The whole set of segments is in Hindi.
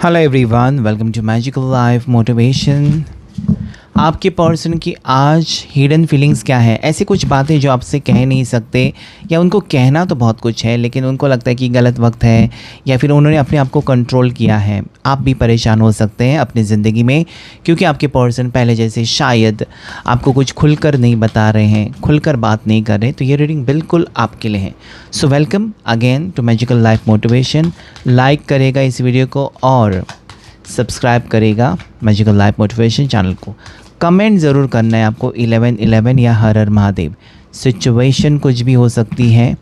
Hello everyone, welcome to magical life motivation. आपके पर्सन की आज हिडन फीलिंग्स क्या है? ऐसी कुछ बातें जो आपसे कह नहीं सकते, या उनको कहना तो बहुत कुछ है लेकिन उनको लगता है कि गलत वक्त है, या फिर उन्होंने अपने आप को कंट्रोल किया है। आप भी परेशान हो सकते हैं अपनी ज़िंदगी में, क्योंकि आपके पर्सन पहले जैसे शायद आपको कुछ खुलकर नहीं बता रहे हैं, खुलकर बात नहीं कर रहे। तो ये रीडिंग बिल्कुल आपके लिए है। So welcome again to magical life motivation. Like करेगा इस वीडियो को और सब्सक्राइब करेगा मैजिकल लाइफ मोटिवेशन चैनल को। कमेंट ज़रूर करना है आपको 1111 या हर हर महादेव। सिचुएशन कुछ भी हो सकती है।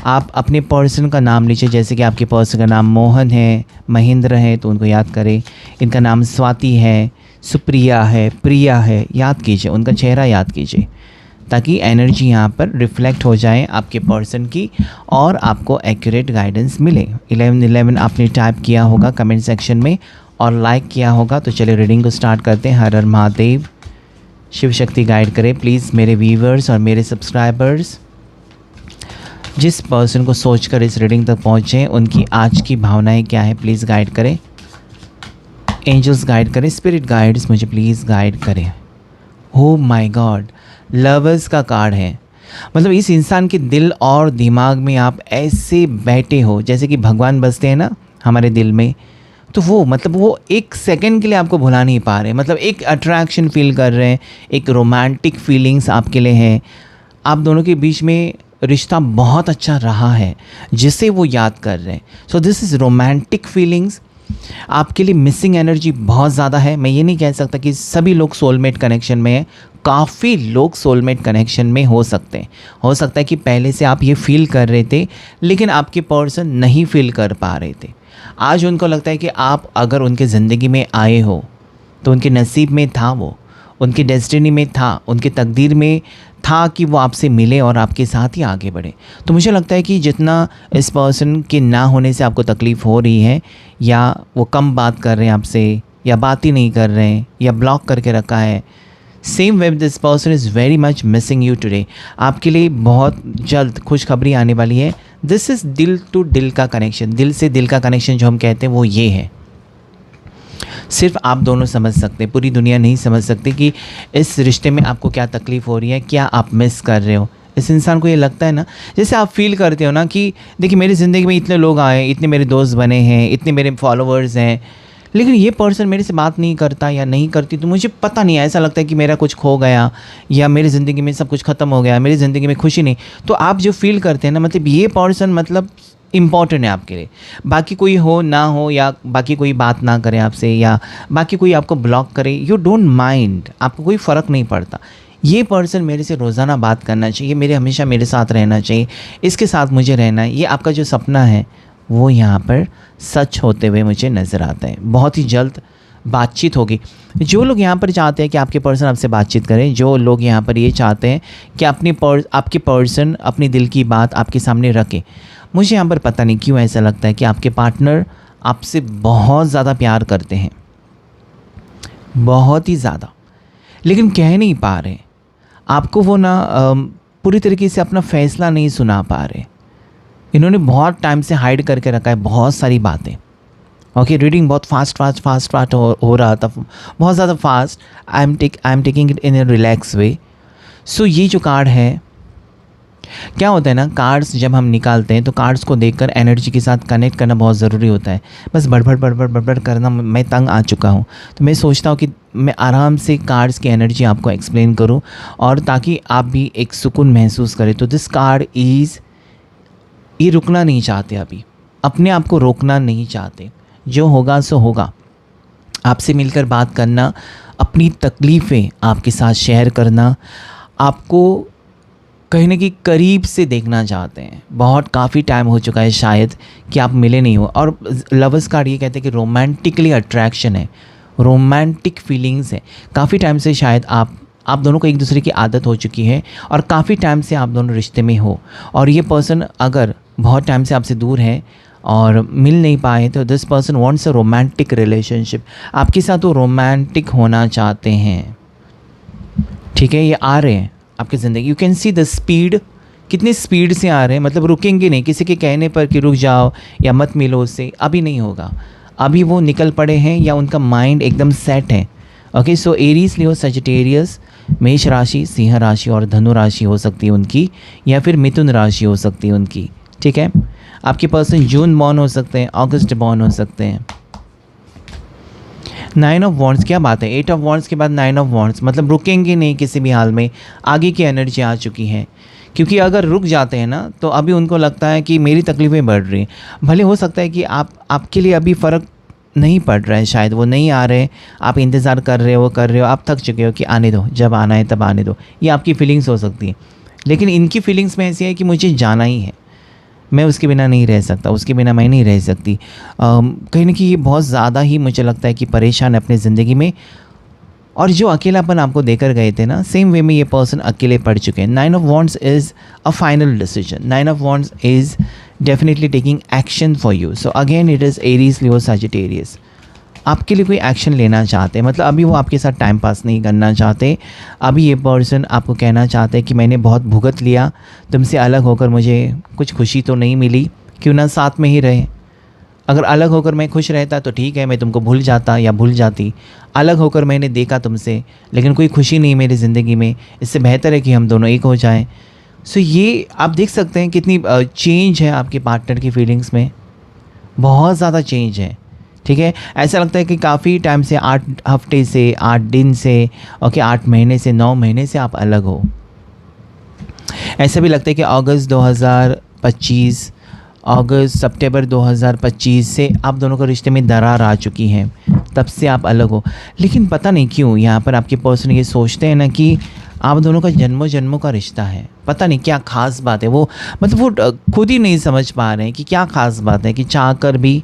आप अपने पर्सन का नाम लीजिए, जैसे कि आपके पर्सन का नाम मोहन है, महेंद्र है, तो उनको याद करें। इनका नाम स्वाति है, सुप्रिया है, प्रिया है, याद कीजिए, उनका चेहरा याद कीजिए ताकि एनर्जी यहाँ पर रिफ्लेक्ट हो जाए आपके पर्सन की और आपको एक्यूरेट गाइडेंस मिले। 1111 आपने टाइप किया होगा कमेंट सेक्शन में और लाइक किया होगा। तो चलिए रीडिंग को स्टार्ट करते हैं। हर हर महादेव, शिव शक्ति गाइड करे प्लीज़ मेरे व्यूवर्स और मेरे सब्सक्राइबर्स। जिस पर्सन को सोचकर इस रीडिंग तक पहुँचे, उनकी आज की भावनाएं क्या है प्लीज़ गाइड करें। एंजल्स गाइड करें, स्पिरिट गाइड्स मुझे प्लीज़ गाइड करें। ओ माय गॉड, लवर्स का कार्ड है। मतलब इस इंसान के दिल और दिमाग में आप ऐसे बैठे हो जैसे कि भगवान बसते हैं ना हमारे दिल में। तो वो एक सेकंड के लिए आपको भुला नहीं पा रहे। मतलब एक अट्रैक्शन फील कर रहे हैं, एक रोमांटिक फीलिंग्स आपके लिए हैं। आप दोनों के बीच में रिश्ता बहुत अच्छा रहा है जिसे वो याद कर रहे हैं। So this is romantic feelings. आपके लिए मिसिंग एनर्जी बहुत ज़्यादा है। मैं ये नहीं कह सकता कि सभी लोग सोलमेट कनेक्शन में हैं। काफ़ी लोग सोलमेट कनेक्शन में हो सकते हैं। हो सकता है कि पहले से आप ये फील कर रहे थे लेकिन आपके पर्सन नहीं फील कर पा रहे थे। आज उनको लगता है कि आप अगर उनके ज़िंदगी में आए हो तो उनके नसीब में था, वो उनकी डेस्टिनी में था, उनकी तकदीर में था कि वो आपसे मिले और आपके साथ ही आगे बढ़े। तो मुझे लगता है कि जितना इस पर्सन के ना होने से आपको तकलीफ़ हो रही है, या वो कम बात कर रहे हैं आपसे, या बात ही नहीं कर रहे हैं, या ब्लॉक करके रखा है, same way this person is very much missing you today. आपके लिए बहुत जल्द खुशखबरी आने वाली है। दिस इज़ दिल टू दिल का कनेक्शन, दिल से दिल का कनेक्शन जो हम कहते हैं वो ये है। सिर्फ आप दोनों समझ सकते हैं, पूरी दुनिया नहीं समझ सकती कि इस रिश्ते में आपको क्या तकलीफ़ हो रही है, क्या आप मिस कर रहे हो। इस इंसान को ये लगता है ना, जैसे आप फील करते हो ना कि देखिए मेरी ज़िंदगी में इतने लोग आए, इतने मेरे दोस्त बने हैं, इतने मेरे फॉलोअर्स हैं, लेकिन ये पर्सन मेरे से बात नहीं करता या नहीं करती, तो मुझे पता नहीं है, ऐसा लगता है कि मेरा कुछ खो गया या मेरी ज़िंदगी में सब कुछ ख़त्म हो गया, मेरी ज़िंदगी में खुशी नहीं। तो आप जो फील करते हैं ना, मतलब ये पर्सन मतलब इम्पॉर्टेंट है आपके लिए। बाकी कोई हो ना हो, या बाकी कोई बात ना करे आपसे, या बाकी कोई आपको ब्लॉक करे, यू डोंट माइंड, आपको कोई फ़र्क नहीं पड़ता। ये पर्सन मेरे से रोज़ाना बात करना चाहिए, मेरे हमेशा मेरे साथ रहना चाहिए, इसके साथ मुझे रहना है। ये आपका जो सपना है वो यहाँ पर सच होते हुए मुझे नज़र आता है। बहुत ही जल्द बातचीत होगी। जो लोग यहाँ पर चाहते हैं कि आपके पर्सन आपसे बातचीत करें, जो लोग यहाँ पर ये चाहते हैं कि आपके पर्सन अपनी दिल की बात आपके सामने रखें, मुझे यहाँ पर पता नहीं क्यों ऐसा लगता है कि आपके पार्टनर आपसे बहुत ज़्यादा प्यार करते हैं, बहुत ही ज़्यादा, लेकिन कह नहीं पा रहे। आपको वो ना पूरी तरीके से अपना फ़ैसला नहीं सुना पा रहे। इन्होंने बहुत टाइम से हाइड करके रखा है बहुत सारी बातें। ओके, रीडिंग बहुत फास्ट हो रहा था, बहुत ज़्यादा fast. I am taking it in a relax way. So ये जो कार्ड है, क्या होता है ना, कार्ड्स जब हम निकालते हैं तो कार्ड्स को देखकर एनर्जी के साथ कनेक्ट करना बहुत ज़रूरी होता है। बस बड़बड़ करना मैं तंग आ चुका हूँ। तो मैं सोचता हूँ कि मैं आराम से कार्ड्स की एनर्जी आपको एक्सप्लेन करूँ, और ताकि आप भी एक सुकून महसूस करें। तो दिस कार्ड इज़, ये रुकना नहीं चाहते, अभी अपने आप को रोकना नहीं चाहते। जो होगा सो होगा। आपसे मिलकर बात करना, अपनी तकलीफ़ें आपके साथ शेयर करना, आपको कहीं ना कहीं करीब से देखना चाहते हैं। बहुत काफ़ी टाइम हो चुका है शायद कि आप मिले नहीं हो। और लवर्स कार्ड ये कहते हैं कि रोमांटिकली अट्रैक्शन है, रोमांटिक फीलिंग्स है। काफ़ी टाइम से शायद आप दोनों को एक दूसरे की आदत हो चुकी है, और काफ़ी टाइम से आप दोनों रिश्ते में हो। और ये पर्सन अगर बहुत टाइम से आपसे दूर है और मिल नहीं पाए, तो this person wants a romantic relationship. आपके साथ वो रोमांटिक होना चाहते हैं। ठीक है, ये आ रहे हैं आपकी ज़िंदगी। You can see the speed, कितनी स्पीड से आ रहे हैं। मतलब रुकेंगे नहीं किसी के कहने पर कि रुक जाओ या मत मिलो उससे, अभी नहीं होगा। अभी वो निकल पड़े हैं या उनका माइंड एकदम सेट है। ओके, सो एरीज, लियो, सजिटेरियस, मेष राशि, सिंह राशि और धनु राशि हो सकती है उनकी, या फिर मिथुन राशि हो सकती है उनकी। ठीक है, आपके पर्सन जून बॉर्न हो सकते हैं, अगस्त बॉर्न हो सकते हैं। 9 ऑफ वॉन्ड्स, क्या बात है, 8 ऑफ वॉन्ड्स के बाद 9 ऑफ वॉन्ड्स, मतलब रुकेंगे नहीं किसी भी हाल में, आगे की एनर्जी आ चुकी है। क्योंकि अगर रुक जाते हैं ना तो अभी उनको लगता है कि मेरी तकलीफ़ें बढ़ रही हैं। भले हो सकता है कि आपके लिए अभी फ़र्क नहीं पड़ रहा है, शायद वो नहीं आ रहे, आप इंतज़ार कर रहे हो, आप थक चुके हो कि आने दो, जब आना है तब आने दो, ये आपकी फीलिंग्स हो सकती है। लेकिन इनकी फीलिंग्स में ऐसी है कि मुझे जाना ही है, मैं उसके बिना नहीं रह सकता, उसके बिना मैं नहीं रह सकती। कहीं ना कहीं ये बहुत ज़्यादा ही मुझे लगता है कि परेशान है अपनी ज़िंदगी में, और जो अकेलापन आपको देकर गए थे ना, सेम वे में ये पर्सन अकेले पड़ चुके हैं। 9 of wands is a final decision, 9 of wands is definitely taking action for you. So again it is Aries, Leo, Sagittarius, आपके लिए कोई एक्शन लेना चाहते हैं, मतलब अभी वो आपके साथ टाइम पास नहीं करना चाहते। अभी ये पर्सन आपको कहना चाहते हैं कि मैंने बहुत भुगत लिया, तुमसे अलग होकर मुझे कुछ खुशी तो नहीं मिली, क्यों ना साथ में ही रहे। अगर अलग होकर मैं खुश रहता तो ठीक है, मैं तुमको भूल जाता या भूल जाती। अलग होकर मैंने देखा तुमसे, लेकिन कोई खुशी नहीं मेरी ज़िंदगी में, इससे बेहतर है कि हम दोनों एक हो जाएं। सो ये आप देख सकते हैं कितनी चेंज है आपके पार्टनर की फीलिंग्स में, बहुत ज़्यादा चेंज है। ठीक है, ऐसा लगता है कि काफ़ी टाइम से, 8 हफ्ते से, 8 दिन से, ओके, 8 महीने से, 9 महीने से आप अलग हो। ऐसा भी लगता है कि अगस्त 2025, सितंबर 2025 से आप दोनों के रिश्ते में दरार आ चुकी है, तब से आप अलग हो। लेकिन पता नहीं क्यों यहाँ पर आपके पर्सन ये सोचते हैं ना कि आप दोनों का जन्मों जन्मों का रिश्ता है। पता नहीं क्या ख़ास बात है, वो मतलब वो खुद ही नहीं समझ पा रहे हैं कि क्या ख़ास बात है कि चाह कर भी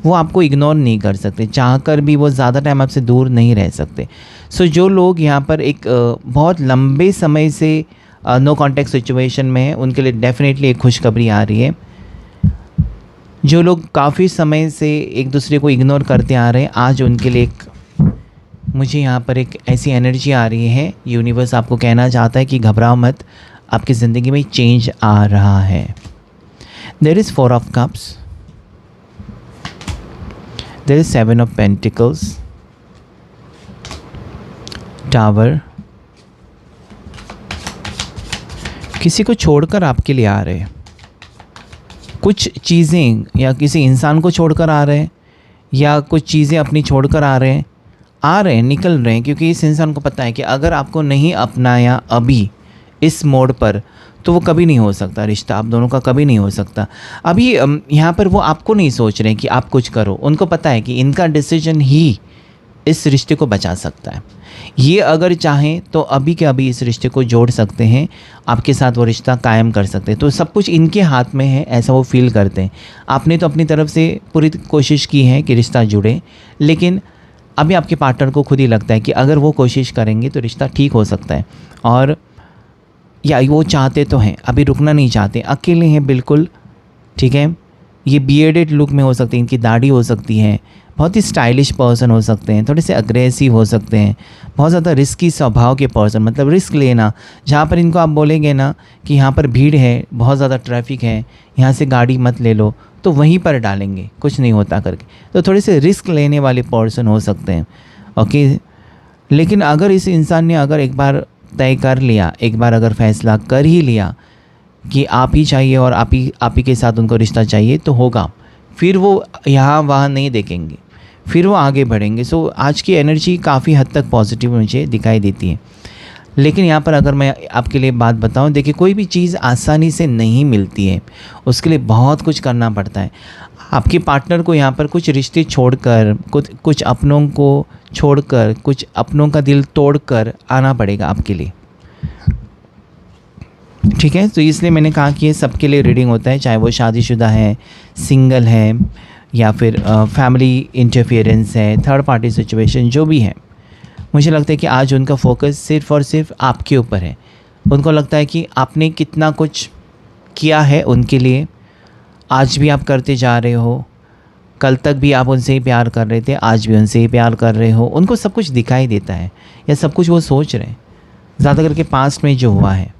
वो आपको इग्नोर नहीं कर सकते, चाहकर भी वो ज़्यादा टाइम आपसे दूर नहीं रह सकते। सो जो लोग यहाँ पर एक बहुत लंबे समय से नो कॉन्टैक्ट सिचुएशन में है, उनके लिए डेफिनेटली एक खुशखबरी आ रही है। जो लोग काफ़ी समय से एक दूसरे को इग्नोर करते आ रहे हैं, आज उनके लिए मुझे यहाँ पर एक ऐसी एनर्जी आ रही है, यूनिवर्स आपको कहना चाहता है कि घबराओ मत, आपकी ज़िंदगी में चेंज आ रहा है। There is 4 of cups, there is 7 of Pentacles, Tower, किसी को छोड़कर आपके लिए आ रहे हैं, कुछ चीज़ें या किसी इंसान को छोड़कर आ रहे हैं, या कुछ चीज़ें अपनी छोड़कर आ रहे हैं, निकल रहे हैं, क्योंकि इस इंसान को पता है कि अगर आपको नहीं अपनाया अभी इस मोड़ पर तो वो कभी नहीं हो सकता, रिश्ता आप दोनों का कभी नहीं हो सकता। अभी यहाँ पर वो आपको नहीं सोच रहे हैं कि आप कुछ करो, उनको पता है कि इनका डिसीजन ही इस रिश्ते को बचा सकता है। ये अगर चाहें तो अभी के अभी इस रिश्ते को जोड़ सकते हैं, आपके साथ वो रिश्ता कायम कर सकते हैं। तो सब कुछ इनके हाथ में है, ऐसा वो फील करते हैं। आपने तो अपनी तरफ से पूरी कोशिश की है कि रिश्ता जुड़े, लेकिन अभी आपके पार्टनर को खुद ही लगता है कि अगर वो कोशिश करेंगे तो रिश्ता ठीक हो सकता है, और या वो चाहते तो हैं, अभी रुकना नहीं चाहते, अकेले हैं बिल्कुल। ठीक है, ये बीएडेड लुक में हो सकते हैं, इनकी दाढ़ी हो सकती है, बहुत ही स्टाइलिश पर्सन हो सकते हैं, थोड़े से अग्रेसिव हो सकते हैं, बहुत ज़्यादा रिस्की स्वभाव के पर्सन, मतलब रिस्क लेना। जहाँ पर इनको आप बोलेंगे ना कि यहाँ पर भीड़ है, बहुत ज़्यादा ट्रैफिक है, यहाँ से गाड़ी मत ले लो, तो वहीं पर डालेंगे, कुछ नहीं होता करके। तो थोड़े से रिस्क लेने वाले पर्सन हो सकते हैं। ओके, लेकिन अगर इस इंसान ने अगर एक बार तय कर लिया, एक बार अगर फैसला कर ही लिया कि आप ही चाहिए और आप ही के साथ उनको रिश्ता चाहिए, तो होगा। फिर वो यहाँ वहाँ नहीं देखेंगे, फिर वो आगे बढ़ेंगे। सो आज की एनर्जी काफ़ी हद तक पॉजिटिव मुझे दिखाई देती है। लेकिन यहाँ पर अगर मैं आपके लिए बात बताऊँ, देखिए कोई भी चीज़ आसानी से नहीं मिलती है, उसके लिए बहुत कुछ करना पड़ता है। आपके पार्टनर को यहाँ पर कुछ रिश्ते छोड़कर, कुछ अपनों को छोड़कर, कुछ अपनों का दिल तोड़कर आना पड़ेगा आपके लिए। ठीक है, तो इसलिए मैंने कहा कि ये सबके लिए रीडिंग होता है, चाहे वो शादीशुदा है, सिंगल है, या फिर फैमिली इंटरफियरेंस है, थर्ड पार्टी सिचुएशन, जो भी है। मुझे लगता है कि आज उनका फोकस सिर्फ़ और सिर्फ आपके ऊपर है। उनको लगता है कि आपने कितना कुछ किया है उनके लिए, आज भी आप करते जा रहे हो, कल तक भी आप उनसे ही प्यार कर रहे थे, आज भी उनसे ही प्यार कर रहे हो। उनको सब कुछ दिखाई देता है, या सब कुछ वो सोच रहे हैं, ज़्यादा करके पास्ट में जो हुआ है।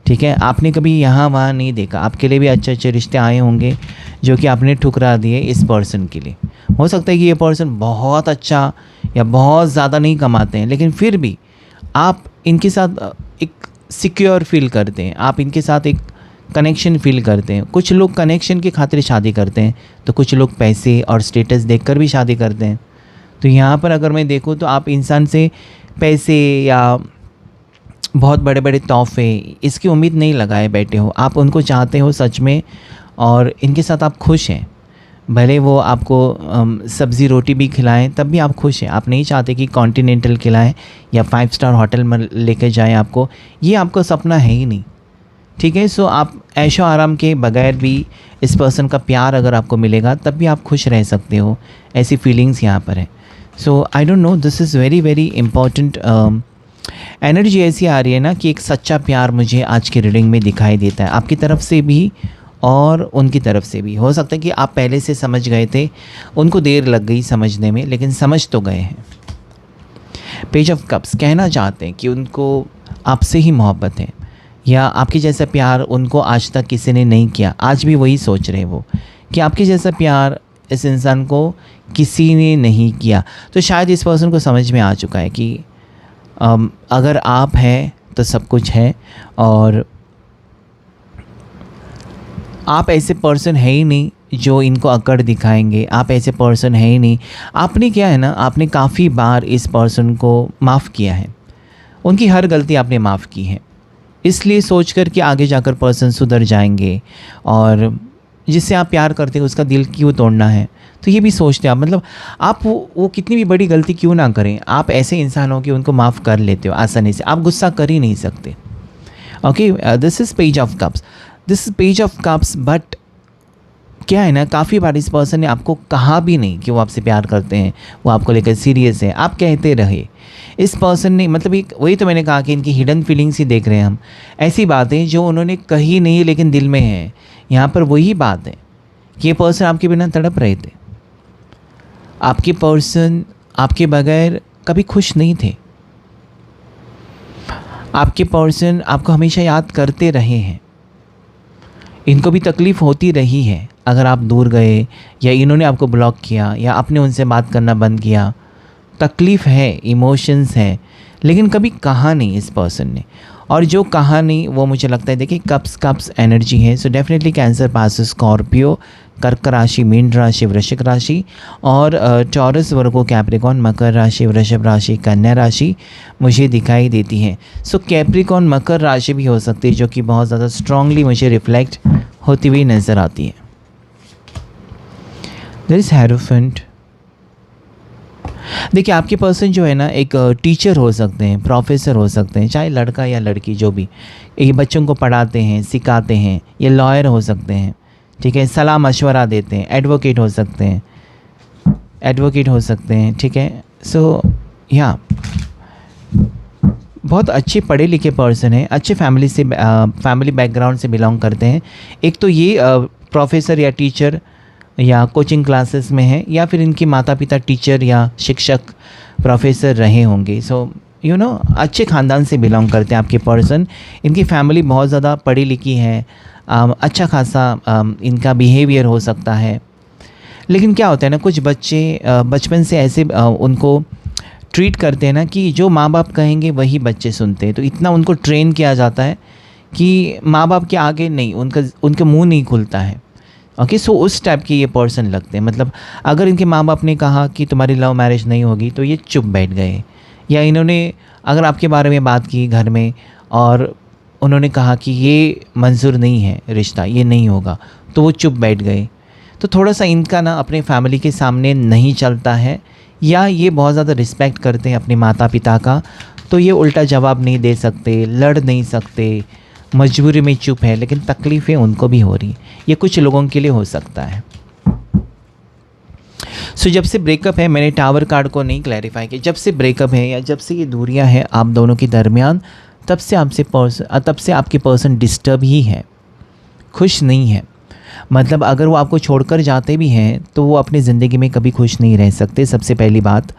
ठीक है, आपने कभी यहाँ वहाँ नहीं देखा, आपके लिए भी अच्छे अच्छे रिश्ते आए होंगे जो कि आपने ठुकरा दिए इस पर्सन के लिए। हो सकता है कि ये पर्सन बहुत अच्छा या बहुत ज़्यादा नहीं कमाते हैं, लेकिन फिर भी आप इनके साथ एक सिक्योर फील करते हैं, आप इनके साथ एक कनेक्शन फील करते हैं। कुछ लोग कनेक्शन की खातिर शादी करते हैं, तो कुछ लोग पैसे और स्टेटस देखकर भी शादी करते हैं। तो यहाँ पर अगर मैं देखूँ तो आप इंसान से पैसे या बहुत बड़े बड़े तोहफे इसकी उम्मीद नहीं लगाए बैठे हो, आप उनको चाहते हो सच में और इनके साथ आप खुश हैं। भले वो आपको सब्ज़ी रोटी भी खिलाएं तब भी आप खुश हैं, आप नहीं चाहते कि कॉन्टिनेंटल खिलाएं या 5 स्टार होटल में लेके जाएं आपको, ये आपका सपना है ही नहीं। ठीक है, सो आप ऐशो आराम के बगैर भी इस पर्सन का प्यार अगर आपको मिलेगा तब भी आप खुश रह सकते हो, ऐसी फीलिंग्स यहाँ पर है। So I don't know, this is very very important energy ऐसी आ रही है ना कि एक सच्चा प्यार मुझे आज की रीडिंग में दिखाई देता है, आपकी तरफ से भी और उनकी तरफ से भी। हो सकता है कि आप पहले से समझ गए थे, उनको देर लग गई समझने में, लेकिन समझ तो गए हैं। पेज ऑफ कप्स कहना चाहते हैं कि उनको आपसे ही मोहब्बत है, या आपके जैसा प्यार उनको आज तक किसी ने नहीं किया। आज भी वही सोच रहे वो कि आपके जैसा प्यार इस इंसान को किसी ने नहीं किया। तो शायद इस पर्सन को समझ में आ चुका है कि अगर आप हैं तो सब कुछ है, और आप ऐसे पर्सन है ही नहीं जो इनको अकड़ दिखाएंगे, आप ऐसे पर्सन है ही नहीं। आपने क्या है ना, आपने काफ़ी बार इस पर्सन को माफ़ किया है, उनकी हर गलती आपने माफ़ की है, इसलिए सोचकर कि आगे जाकर पर्सन सुधर जाएंगे और जिससे आप प्यार करते हैं उसका दिल क्यों तोड़ना है। तो ये भी सोचते हैं आप, मतलब आप वो कितनी भी बड़ी गलती क्यों ना करें, आप ऐसे इंसान हो कि उनको माफ़ कर लेते हो आसानी से, आप गुस्सा कर ही नहीं सकते। Okay, this is page of cups, this is page of cups. But क्या है ना, काफ़ी बार इस पर्सन ने आपको कहा भी नहीं कि वो आपसे प्यार करते हैं, वो आपको लेकर सीरियस है, आप कहते रहे। इस पर्सन ने, मतलब एक वही तो मैंने कहा कि इनकी हिडन फीलिंग्स ही देख रहे हैं हम, ऐसी बातें जो उन्होंने कही नहीं लेकिन दिल में है। यहाँ पर वही बात है कि ये पर्सन आपके बिना तड़प रहे थे, आपके पर्सन आपके बगैर कभी खुश नहीं थे, आपके पर्सन आपको हमेशा याद करते रहे हैं। इनको भी तकलीफ़ होती रही है अगर आप दूर गए या इन्होंने आपको ब्लॉक किया या आपने उनसे बात करना बंद किया। तकलीफ़ है, इमोशंस है, लेकिन कभी कहा नहीं इस पर्सन ने। और जो कहा नहीं वो मुझे लगता है, देखिए कप्स एनर्जी है। सो डेफिनेटली कैंसर पास स्कॉर्पियो, कर्क राशि, मीन राशि, वृश्चिक राशि, और टॉरस, वर्गो, कैप्रिकॉन, मकर राशि, वृषभ राशि, कन्या राशि मुझे दिखाई देती है। सो कैप्रिकॉन मकर राशि भी हो सकती है जो कि बहुत ज़्यादा स्ट्रांगली मुझे रिफ्लेक्ट होती हुई नज़र आती है। There is hierophant. देखिए आपके पर्सन जो है ना, एक टीचर हो सकते हैं, प्रोफेसर हो सकते हैं, चाहे लड़का या लड़की जो भी, ये बच्चों को पढ़ाते हैं, सिखाते हैं। ये लॉयर हो सकते हैं, ठीक है, सलाह मशवरा देते हैं। एडवोकेट हो सकते हैं, ठीक है। सो या बहुत अच्छे पढ़े लिखे पर्सन हैं, अच्छे फैमिली बैकग्राउंड से बिलोंग करते हैं। एक तो ये प्रोफेसर या टीचर या कोचिंग क्लासेस में है, या फिर इनके माता पिता टीचर या शिक्षक प्रोफेसर रहे होंगे। सो यू नो, अच्छे ख़ानदान से बिलोंग करते हैं आपके पर्सन। इनकी फैमिली बहुत ज़्यादा पढ़ी लिखी है, अच्छा खासा इनका बिहेवियर हो सकता है। लेकिन क्या होता है ना, कुछ बच्चे बचपन से ऐसे उनको ट्रीट करते हैं ना कि जो माँ बाप कहेंगे वही बच्चे सुनते हैं। तो इतना उनको ट्रेन किया जाता है कि माँ बाप के आगे नहीं, उनके मुंह नहीं खुलता है। ओके, सो उस टाइप के ये पर्सन लगते हैं। मतलब अगर इनके माँ बाप ने कहा कि तुम्हारी लव मैरिज नहीं होगी तो ये चुप बैठ गए, या इन्होंने अगर आपके बारे में बात की घर में और उन्होंने कहा कि ये मंजूर नहीं है रिश्ता, ये नहीं होगा, तो वो चुप बैठ गए। तो थोड़ा सा इनका ना अपने फैमिली के सामने नहीं चलता है, या ये बहुत ज़्यादा रिस्पेक्ट करते हैं अपने माता पिता का, तो ये उल्टा जवाब नहीं दे सकते, लड़ नहीं सकते, मजबूरी में चुप है, लेकिन तकलीफ़ें उनको भी हो रही। ये कुछ लोगों के लिए हो सकता है। सो जब से ब्रेकअप है, मैंने टावर कार्ड को नहीं क्लैरिफाई किया, जब से ब्रेकअप है या जब से ये दूरियां हैं आप दोनों के दरमियान, तब से आपके पर्सन डिस्टर्ब ही है, खुश नहीं है। मतलब अगर वो आपको छोड़कर जाते भी हैं तो वो अपनी ज़िंदगी में कभी खुश नहीं रह सकते, सबसे पहली बात।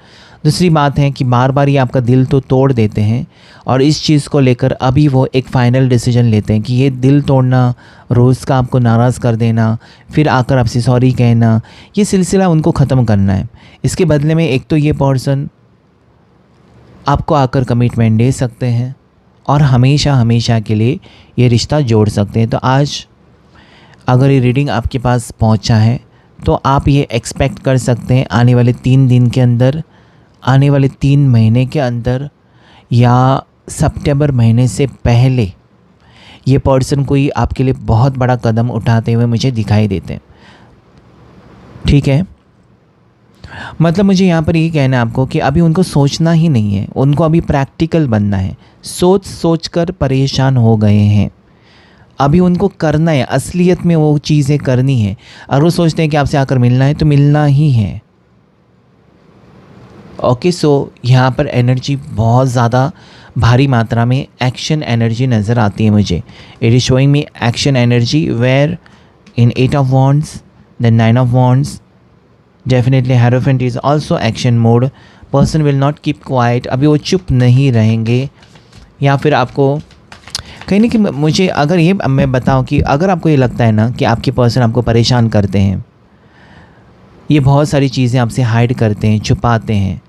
दूसरी बात है कि बार बार ये आपका दिल तो तोड़ देते हैं और इस चीज़ को लेकर अभी वो एक फ़ाइनल डिसीजन लेते हैं कि ये दिल तोड़ना, रोज़ का आपको नाराज़ कर देना, फिर आकर आपसे सॉरी कहना, ये सिलसिला उनको ख़त्म करना है। इसके बदले में एक तो ये पर्सन आपको आकर कमिटमेंट दे सकते हैं और हमेशा हमेशा के लिए ये रिश्ता जोड़ सकते हैं। तो आज अगर ये रीडिंग आपके पास पहुंचा है तो आप ये एक्सपेक्ट कर सकते हैं आने वाले 3 दिन के अंदर, आने वाले 3 महीने के अंदर या सितंबर महीने से पहले ये पर्सन कोई आपके लिए बहुत बड़ा कदम उठाते हुए मुझे दिखाई देते हैं। ठीक है, मतलब मुझे यहाँ पर ये कहना है आपको कि अभी उनको सोचना ही नहीं है, उनको अभी प्रैक्टिकल बनना है। सोच सोच कर परेशान हो गए हैं, अभी उनको करना है, असलियत में वो चीज़ें करनी है। और वो सोचते हैं कि आपसे आकर मिलना है तो मिलना ही है। ओके, सो यहाँ पर एनर्जी बहुत ज़्यादा भारी मात्रा में एक्शन एनर्जी नज़र आती है मुझे। It is showing me action energy where in 8 of wands, then 9 of wands, definitely hierophant is also action mode. Person will not keep quiet, अभी वो चुप नहीं रहेंगे। या फिर आपको कहीं ना कहीं मुझे अगर ये मैं बताऊं कि अगर आपको ये लगता है ना कि आपके पर्सन आपको परेशान करते हैं, ये बहुत सारी चीज़ें आपसे हाइड करते हैं, छुपाते हैं,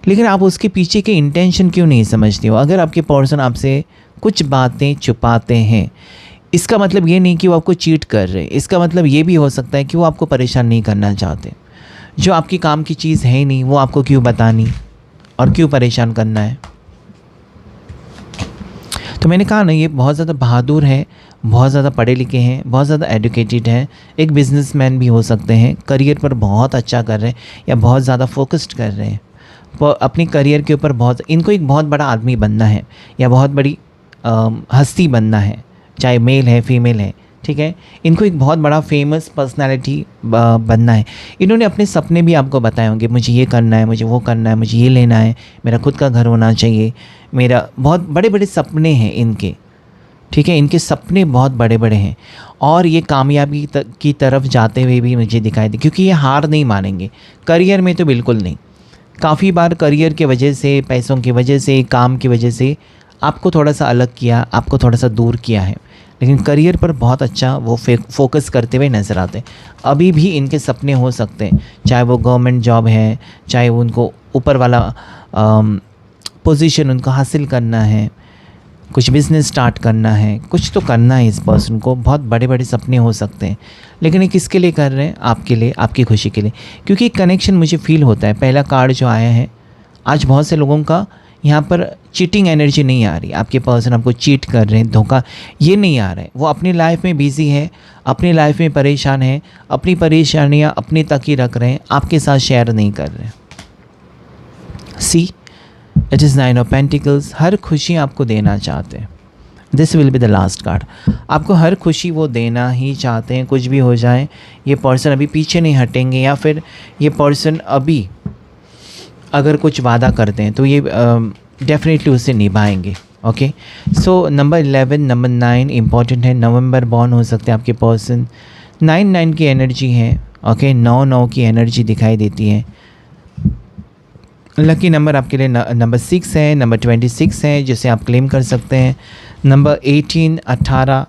लेकिन आप उसके पीछे के इंटेंशन क्यों नहीं समझते हो? अगर आपके पर्सन आपसे कुछ बातें छुपाते हैं, इसका मतलब ये नहीं कि वो आपको चीट कर रहे हैं। इसका मतलब ये भी हो सकता है कि वो आपको परेशान नहीं करना चाहते। जो आपकी काम की चीज़ है ही नहीं, वो आपको क्यों बतानी और क्यों परेशान करना है? तो मैंने कहा ना, ये बहुत ज़्यादा बहादुर है, बहुत ज़्यादा पढ़े लिखे हैं, बहुत ज़्यादा एजुकेटेड हैं, एक बिजनेसमैन भी हो सकते हैं, करियर पर बहुत अच्छा कर रहे हैं या बहुत ज़्यादा फोकस्ड कर रहे हैं अपनी करियर के ऊपर। बहुत इनको एक बहुत बड़ा आदमी बनना है या बहुत बड़ी हस्ती बनना है, चाहे मेल है फीमेल है, ठीक है। इनको एक बहुत बड़ा फेमस पर्सनालिटी बनना है। इन्होंने अपने सपने भी आपको बताए होंगे, मुझे ये करना है, मुझे वो करना है, मुझे ये लेना है, मेरा खुद का घर होना चाहिए, मेरा बहुत बड़े बड़े सपने हैं इनके, ठीक है। इनके सपने बहुत बड़े बड़े हैं और ये कामयाबी की तरफ जाते हुए भी मुझे दिखाई दे, क्योंकि ये हार नहीं मानेंगे। करियर में तो बिल्कुल नहीं। काफ़ी बार करियर की वजह से, पैसों की वजह से, काम की वजह से आपको थोड़ा सा अलग किया, आपको थोड़ा सा दूर किया है, लेकिन करियर पर बहुत अच्छा वो फोकस करते हुए नज़र आते हैं। अभी भी इनके सपने हो सकते हैं, चाहे वो गवर्नमेंट जॉब है, चाहे वो उनको ऊपर वाला पोजीशन उनको हासिल करना है, कुछ बिज़नेस स्टार्ट करना है, कुछ तो करना है इस पर्सन को। बहुत बड़े बड़े सपने हो सकते हैं, लेकिन ये किसके लिए कर रहे हैं? आपके लिए, आपकी खुशी के लिए। क्योंकि कनेक्शन मुझे फील होता है। पहला कार्ड जो आया है, आज बहुत से लोगों का यहाँ पर चीटिंग एनर्जी नहीं आ रही। आपके पर्सन आपको चीट कर रहे हैं, धोखा ये नहीं आ रहा है। वो अपनी लाइफ में बिज़ी है, अपनी लाइफ में परेशान है, अपनी परेशानियाँ अपने तक ही रख रहे हैं, आपके साथ शेयर नहीं कर रहे हैं। सी, इट इज़ 9 ऑफ पेंटिकल्स। हर खुशी आपको देना चाहते हैं। This will be the last card. आपको हर खुशी वो देना ही चाहते हैं, कुछ भी हो जाए। ये पर्सन अभी पीछे नहीं हटेंगे, या फिर ये पर्सन अभी अगर कुछ वादा करते हैं तो ये डेफिनेटली उसे निभाएंगे। Okay, so number 11, number 9 important है। नवंबर बॉर्न हो सकते हैं आपके पर्सन। 9 की एनर्जी है। ओके, 9 की एनर्जी दिखाई देती है। लकी नंबर आपके लिए नंबर 6 है, नंबर 26 है, जिसे आप क्लेम कर सकते हैं। नंबर 18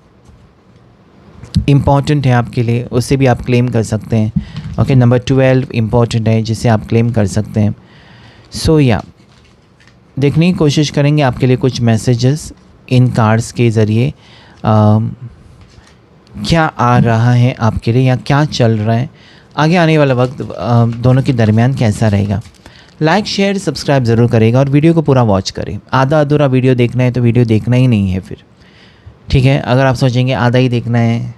इम्पॉर्टेंट है आपके लिए, उससे भी आप क्लेम कर सकते हैं। ओके, नंबर 12 इम्पॉर्टेंट है, जिसे आप क्लेम कर सकते हैं। सो या देखने की कोशिश करेंगे आपके लिए कुछ मैसेजेस इन कार्ड्स के ज़रिए। क्या आ रहा है आपके लिए या क्या चल रहा है, आगे आने वाला वक्त दोनों के दरमियान कैसा रहेगा। लाइक शेयर सब्सक्राइब ज़रूर करेगा और वीडियो को पूरा वॉच करें। आधा अधूरा वीडियो देखना है तो वीडियो देखना ही नहीं है फिर, ठीक है। अगर आप सोचेंगे आधा ही देखना है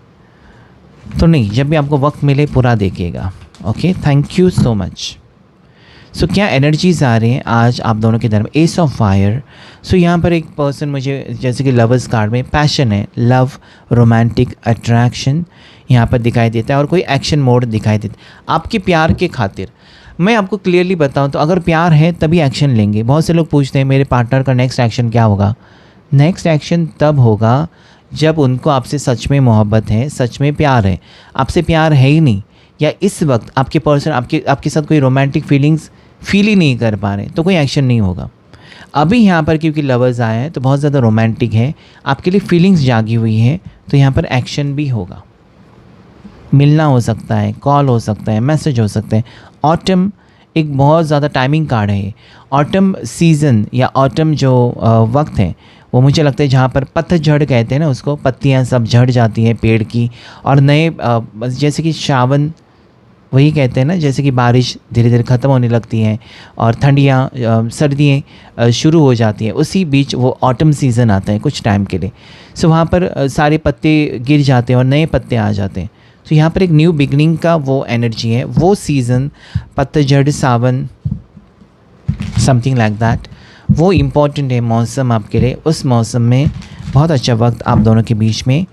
तो नहीं, जब भी आपको वक्त मिले पूरा देखिएगा। Okay, thank you so much. So क्या एनर्जीज आ रही हैं आज आप दोनों के दरमियान? S of fire. सो यहाँ पर एक पर्सन मुझे, जैसे कि लवर्स कार्ड में पैशन है, लव, रोमांटिक अट्रैक्शन यहाँ पर दिखाई देता है और कोई एक्शन मोड दिखाई देता है आपके प्यार के खातिर। मैं आपको क्लियरली बताऊं तो अगर प्यार है तभी एक्शन लेंगे। बहुत से लोग पूछते हैं मेरे पार्टनर का नेक्स्ट एक्शन क्या होगा। नेक्स्ट एक्शन तब होगा जब उनको आपसे सच में मोहब्बत है, सच में प्यार है। आपसे प्यार है ही नहीं, या इस वक्त आपके पर्सन आपके साथ कोई रोमांटिक फीलिंग्स फील ही नहीं कर पा रहे तो कोई एक्शन नहीं होगा। अभी यहाँ पर क्योंकि लवर्स आए हैं तो बहुत ज़्यादा रोमांटिक है, आपके लिए फीलिंग्स जागी हुई है, तो यहाँ पर एक्शन भी होगा। मिलना हो सकता है, कॉल हो सकता है, मैसेज हो सकता है। ऑटम एक बहुत ज़्यादा टाइमिंग कार्ड है ये। ऑटम सीज़न या ऑटम जो वक्त है वो मुझे लगता है जहाँ पर पतझड़ कहते हैं ना उसको, पत्तियाँ सब झड़ जाती हैं पेड़ की और नए जैसे कि सावन वही कहते हैं ना, जैसे कि बारिश धीरे धीरे ख़त्म होने लगती हैं और ठंडियाँ सर्दियाँ शुरू हो जाती हैं, उसी बीच वो ऑटम सीज़न आता है कुछ टाइम के लिए। सो वहाँ पर सारे पत्ते गिर जाते हैं और नए पत्ते आ जाते हैं। तो यहाँ पर एक न्यू बिगनिंग का वो एनर्जी है, वो सीज़न पतझड़ सावन समथिंग लाइक दैट, वो इम्पॉर्टेंट है मौसम आपके लिए। उस मौसम में बहुत अच्छा वक्त आप दोनों के बीच में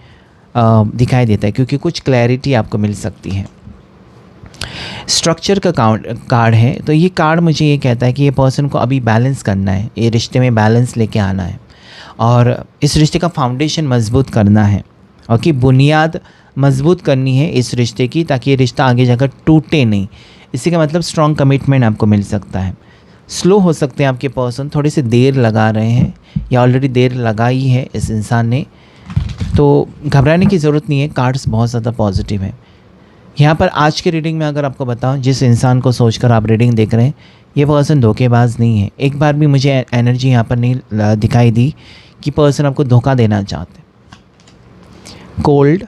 दिखाई देता है क्योंकि कुछ क्लैरिटी आपको मिल सकती है। स्ट्रक्चर का कार्ड है, तो ये कार्ड मुझे ये कहता है कि ये पर्सन को अभी बैलेंस करना है, ये रिश्ते में बैलेंस लेके आना है और इस रिश्ते का फाउंडेशन मजबूत करना है और कि बुनियाद मजबूत करनी है इस रिश्ते की, ताकि ये रिश्ता आगे जाकर टूटे नहीं। इसी का मतलब स्ट्रॉन्ग कमिटमेंट आपको मिल सकता है। स्लो हो सकते हैं आपके पर्सन, थोड़ी सी देर लगा रहे हैं या ऑलरेडी देर लगाई है इस इंसान ने, तो घबराने की ज़रूरत नहीं है। कार्ड्स बहुत ज़्यादा पॉजिटिव है। यहाँ पर आज की रीडिंग में अगर आपको बताऊँ, जिस इंसान को सोचकर आप रीडिंग देख रहे हैं ये पर्सन धोखेबाज नहीं है। एक बार भी मुझे एनर्जी यहाँ पर नहीं दिखाई दी कि पर्सन आपको धोखा देना चाहते। कोल्ड,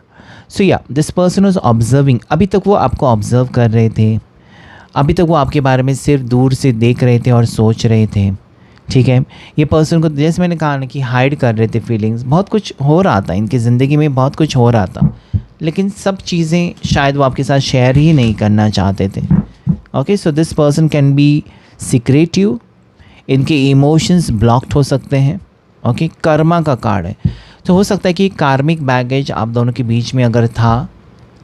सो या दिस पर्सन वाज ऑब्जर्विंग, अभी तक वो आपको ऑब्जर्व कर रहे थे, अभी तक वो आपके बारे में सिर्फ दूर से देख रहे थे और सोच रहे थे। ठीक है, ये पर्सन को जैसे मैंने कहा ना कि हाइड कर रहे थे फीलिंग्स, बहुत कुछ हो रहा था इनकी ज़िंदगी में, बहुत कुछ हो रहा था, लेकिन सब चीज़ें शायद वो आपके साथ शेयर ही नहीं करना चाहते थे। Okay, so this person can be secretive, इनके इमोशंस ब्लॉक्ड हो सकते हैं। ओके, कर्मा का कार्ड है, तो हो सकता है कि कार्मिक बैगेज आप दोनों के बीच में अगर था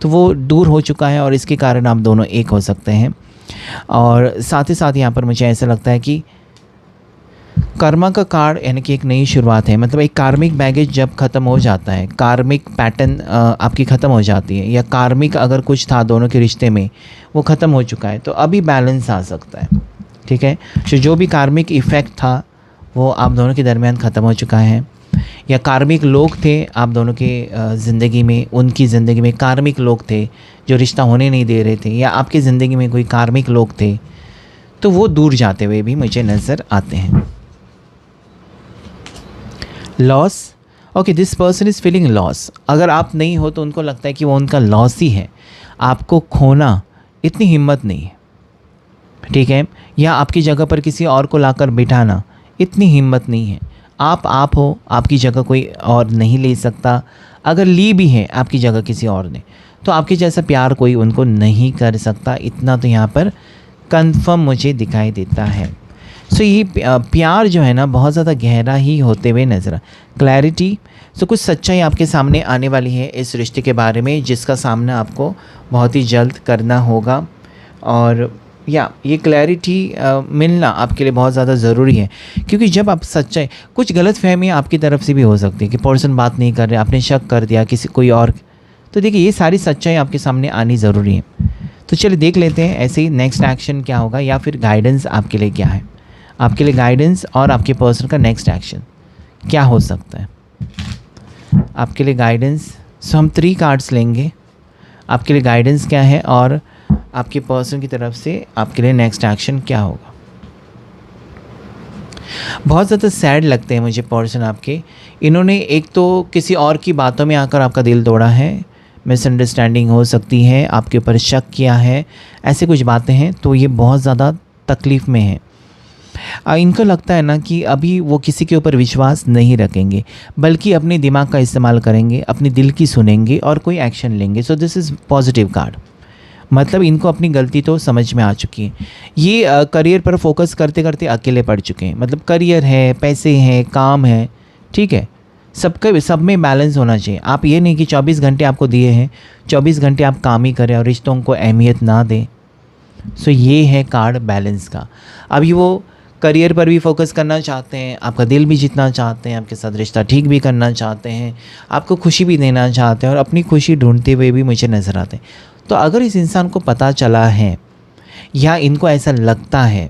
तो वो दूर हो चुका है और इसके कारण आप दोनों एक हो सकते हैं। और साथ ही साथ यहाँ पर मुझे ऐसा लगता है कि कर्मा का कार्ड यानी कि एक नई शुरुआत है। मतलब एक कार्मिक बैगेज जब ख़त्म हो जाता है, कार्मिक पैटर्न आपकी ख़त्म हो जाती है, या कार्मिक अगर कुछ था दोनों के रिश्ते में वो ख़त्म हो चुका है, तो अभी बैलेंस आ सकता है। ठीक है, तो जो भी कार्मिक इफ़ेक्ट था वो आप दोनों के दरमियान ख़त्म हो चुका है। या कार्मिक लोग थे आप दोनों के ज़िंदगी में, उनकी ज़िंदगी में कार्मिक लोग थे जो रिश्ता होने नहीं दे रहे थे, या आपकी ज़िंदगी में कोई कार्मिक लोग थे, तो वो दूर जाते हुए भी मुझे नज़र आते हैं। Loss, okay, this person is feeling loss. अगर आप नहीं हो तो उनको लगता है कि वो उनका लॉस ही है, आपको खोना इतनी हिम्मत नहीं है। ठीक है, या आपकी जगह पर किसी और को लाकर बिठाना इतनी हिम्मत नहीं है। आप हो, आपकी जगह कोई और नहीं ले सकता। अगर ली भी है आपकी जगह किसी और ने, तो आपके जैसा प्यार कोई उनको नहीं कर सकता। इतना तो यहाँ पर कंफर्म मुझे दिखाई देता है। सो ये प्यार जो है ना बहुत ज़्यादा गहरा ही होते हुए नज़र। क्लैरिटी, सो कुछ सच्चाई आपके सामने आने वाली है इस रिश्ते के बारे में, जिसका सामना आपको बहुत ही जल्द करना होगा। और या ये क्लैरिटी मिलना आपके लिए बहुत ज़्यादा ज़रूरी है, क्योंकि जब आप सच्चाई, कुछ गलतफहमी आपकी तरफ से भी हो सकती है कि पर्सन बात नहीं कर रहे, आपने शक कर दिया किसी कोई और, तो देखिए ये सारी सच्चाई आपके सामने आनी ज़रूरी है। तो चलिए देख लेते हैं ऐसे ही नेक्स्ट एक्शन क्या होगा, या फिर गाइडेंस आपके लिए क्या है, आपके लिए गाइडेंस और आपके पर्सन का नेक्स्ट एक्शन क्या हो सकता है आपके लिए गाइडेंस। सो हम 3 कार्ड्स लेंगे, आपके लिए गाइडेंस क्या है और आपके पर्सन की तरफ से आपके लिए नेक्स्ट एक्शन क्या होगा। बहुत ज़्यादा सैड लगते हैं मुझे पर्सन आपके। इन्होंने एक तो किसी और की बातों में आकर आपका दिल तोड़ा है, मिसअंडरस्टैंडिंग हो सकती है, आपके ऊपर शक किया है, ऐसे कुछ बातें हैं, तो ये बहुत ज़्यादा तकलीफ़ में है। इनको लगता है ना कि अभी वो किसी के ऊपर विश्वास नहीं रखेंगे, बल्कि अपने दिमाग का इस्तेमाल करेंगे, अपने दिल की सुनेंगे और कोई एक्शन लेंगे। So this is positive card. मतलब इनको अपनी गलती तो समझ में आ चुकी है। ये करियर पर फोकस करते करते अकेले पड़ चुके हैं। मतलब करियर है, पैसे हैं, काम है, ठीक है, सब में बैलेंस होना चाहिए। आप ये नहीं कि 24 घंटे आपको दिए हैं, 24 घंटे आप काम ही करें और रिश्तों को अहमियत ना दें। सो ये है कार्ड बैलेंस का। अभी वो करियर पर भी फोकस करना चाहते हैं, आपका दिल भी जीतना चाहते हैं, आपके साथ रिश्ता ठीक भी करना चाहते हैं, आपको खुशी भी देना चाहते हैं और अपनी खुशी ढूंढते हुए भी मुझे नज़र आते हैं। तो अगर इस इंसान को पता चला है या इनको ऐसा लगता है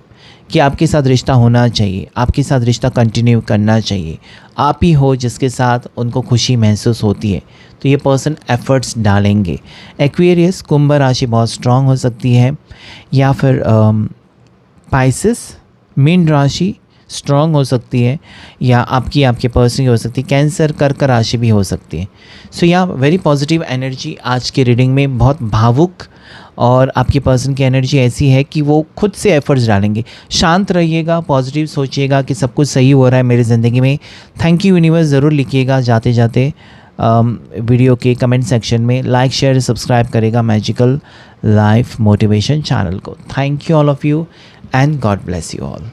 कि आपके साथ रिश्ता होना चाहिए, आपके साथ रिश्ता कंटिन्यू करना चाहिए, आप ही हो जिसके साथ उनको खुशी महसूस होती है, तो ये पर्सन एफर्ट्स डालेंगे। एक्वेरियस, कुंभ राशि बहुत स्ट्रांग हो सकती है, या फिर पाइसिस, मीन राशि स्ट्रांग हो सकती है, या आपके पर्सन की हो सकती है। कैंसर, कर्क राशि भी हो सकती है। सो या वेरी पॉजिटिव एनर्जी आज की रीडिंग में, बहुत भावुक, और आपके पर्सन की एनर्जी ऐसी है कि वो खुद से एफर्ट्स डालेंगे। शांत रहिएगा, पॉजिटिव सोचिएगा कि सब कुछ सही हो रहा है मेरी ज़िंदगी में। थैंक यू यूनिवर्स ज़रूर लिखिएगा जाते जाते वीडियो के कमेंट सेक्शन में। लाइक, शेयर, सब्सक्राइब करेगा मैजिकल लाइफ मोटिवेशन चैनल को। Thank you all of you and God bless you all.